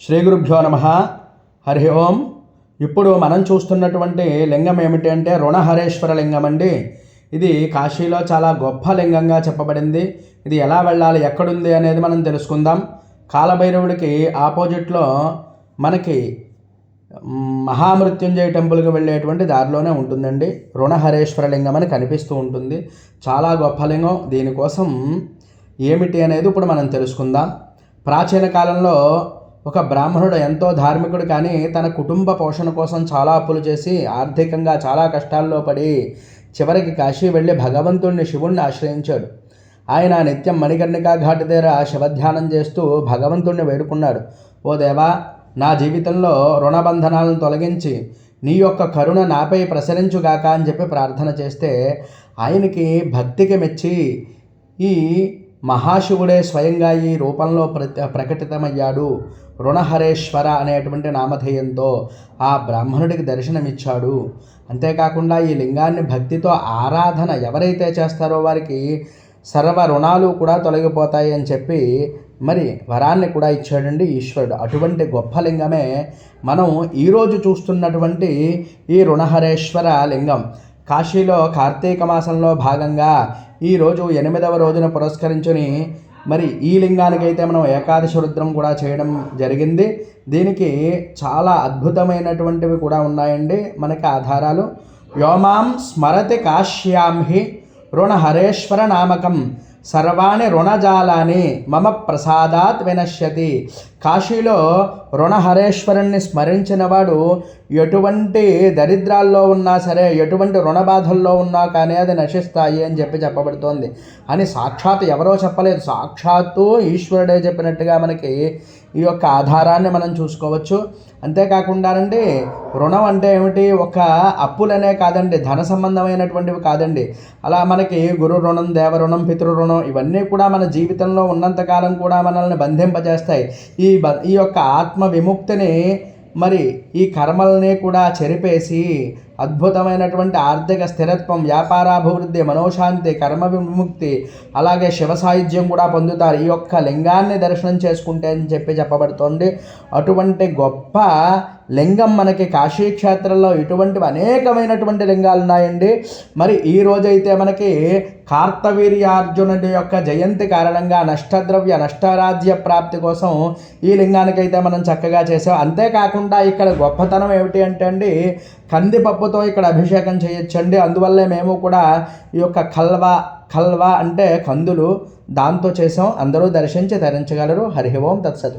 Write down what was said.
శ్రీ గురుభ్యో నమః. హరి ఓం. ఇప్పుడు మనం చూస్తున్నటువంటి లింగం ఏమిటి అంటే రుణహరేశ్వర లింగం అండి. ఇది కాశీలో చాలా గొప్ప లింగంగా చెప్పబడింది. ఇది ఎలా వెళ్ళాలి, ఎక్కడుంది అనేది మనం తెలుసుకుందాం. కాలభైరవుడికి ఆపోజిట్లో మనకి మహామృత్యుంజయ టెంపుల్కి వెళ్ళేటువంటి దారిలోనే ఉంటుందండి. రుణహరేశ్వర లింగం అని కనిపిస్తూ ఉంటుంది. చాలా గొప్ప లింగం. దీనికోసం ఏమిటి అనేది ఇప్పుడు మనం తెలుసుకుందాం. ప్రాచీన కాలంలో ఒక బ్రాహ్మణుడు ఎంతో ధార్మికుడు, కానీ తన కుటుంబ పోషణ కోసం చాలా అప్పులు చేసి ఆర్థికంగా చాలా కష్టాల్లో పడి చివరికి కాశీ వెళ్ళి భగవంతుడిని, శివుణ్ణి ఆశ్రయించాడు. ఆయన నిత్యం మణికర్ణికా ఘాటు దగ్గర శివధ్యానం చేస్తూ భగవంతుడిని వేడుకున్నాడు. ఓ దేవా, నా జీవితంలో రుణబంధనాలను తొలగించి నీ యొక్క కరుణ నాపై ప్రసరించుగాక అని చెప్పి ప్రార్థన చేస్తే ఆయనకి భక్తికి మెచ్చి ఈ మహాశివుడే స్వయంగా ఈ రూపంలో ప్రకటితమయ్యాడు. రుణహరేశ్వర అనేటువంటి నామధేయంతో ఆ బ్రాహ్మణుడికి దర్శనమిచ్చాడు. అంతేకాకుండా ఈ లింగాన్ని భక్తితో ఆరాధన ఎవరైతే చేస్తారో వారికి సర్వ రుణాలు కూడా తొలగిపోతాయి అని చెప్పి మరి వరాన్ని కూడా ఇచ్చాడండి ఈశ్వరుడు. అటువంటి గొప్ప లింగమే మనం ఈరోజు చూస్తున్నటువంటి ఈ రుణహరేశ్వర లింగం. కాశీలో కార్తీక మాసంలో భాగంగా ఈరోజు 8వ రోజున పురస్కరించుని మరి ఈ లింగానికైతే మనం ఏకాదశి రుద్రం కూడా చేయడం జరిగింది. దీనికి చాలా అద్భుతమైనటువంటివి కూడా ఉన్నాయండి మనకి ఆధారాలు. వ్యోమాం స్మరతి కాశ్యాం హి రుణహరేశ్వర నామకం సర్వాణి రుణజాలాన్ని మమ ప్రసాదాత్ వినశ్యతి. కాశీలో రుణహరేశ్వరుణ్ణి స్మరించిన వాడు ఎటువంటి దరిద్రాల్లో ఉన్నా సరే, ఎటువంటి రుణబాధల్లో ఉన్నా కానీ అది నశిస్తాయి అని చెప్పబడుతోంది. అని సాక్షాత్ ఎవరో చెప్పలేదు, సాక్షాత్తు ఈశ్వరుడే చెప్పినట్టుగా మనకి ఈ యొక్క ఆధారాన్ని మనం చూసుకోవచ్చు. అంతేకాకుండానండి, రుణం అంటే ఏమిటి, ఒక అప్పులనే కాదండి, ధన సంబంధమైనటువంటివి కాదండి. అలా మనకి గురు రుణం, దేవ రుణం, పితృ రుణం ఇవన్నీ కూడా మన జీవితంలో ఉన్నంతకాలం కూడా మనల్ని బంధింపజేస్తాయి. ఈ యొక్క ఆత్మ విముక్తిని మరి ఈ కర్మల్ని కూడా చెరిపేసి అద్భుతమైనటువంటి ఆర్థిక స్థిరత్వం, వ్యాపారాభివృద్ధి, మనోశాంతి, కర్మ విముక్తి, అలాగే శివ సాయుధ్యం కూడా పొందుతారు ఈ యొక్క లింగాన్ని దర్శనం చేసుకుంటే అని చెప్పబడుతోంది. అటువంటి గొప్ప లింగం మనకి కాశీక్షేత్రంలో ఇటువంటివి అనేకమైనటువంటి లింగాలు ఉన్నాయండి. మరి ఈ రోజైతే మనకి కార్తవీర్యార్జునుడి యొక్క జయంతి కారణంగా నష్టద్రవ్య నష్టరాజ్య ప్రాప్తి కోసం ఈ లింగానికైతే మనం చక్కగా చేసాం. అంతేకాకుండా ఇక్కడ గొప్పతనం ఏమిటి అంటే అండి, కందిపప్పుతో ఇక్కడ అభిషేకం చేయొచ్చండి. అందువల్లే మేము కూడా ఈ యొక్క కల్వా అంటే కందులు, దాంతో చేసాం. అందరూ దర్శించి ధరించగలరు. హరి ఓం తత్సత్.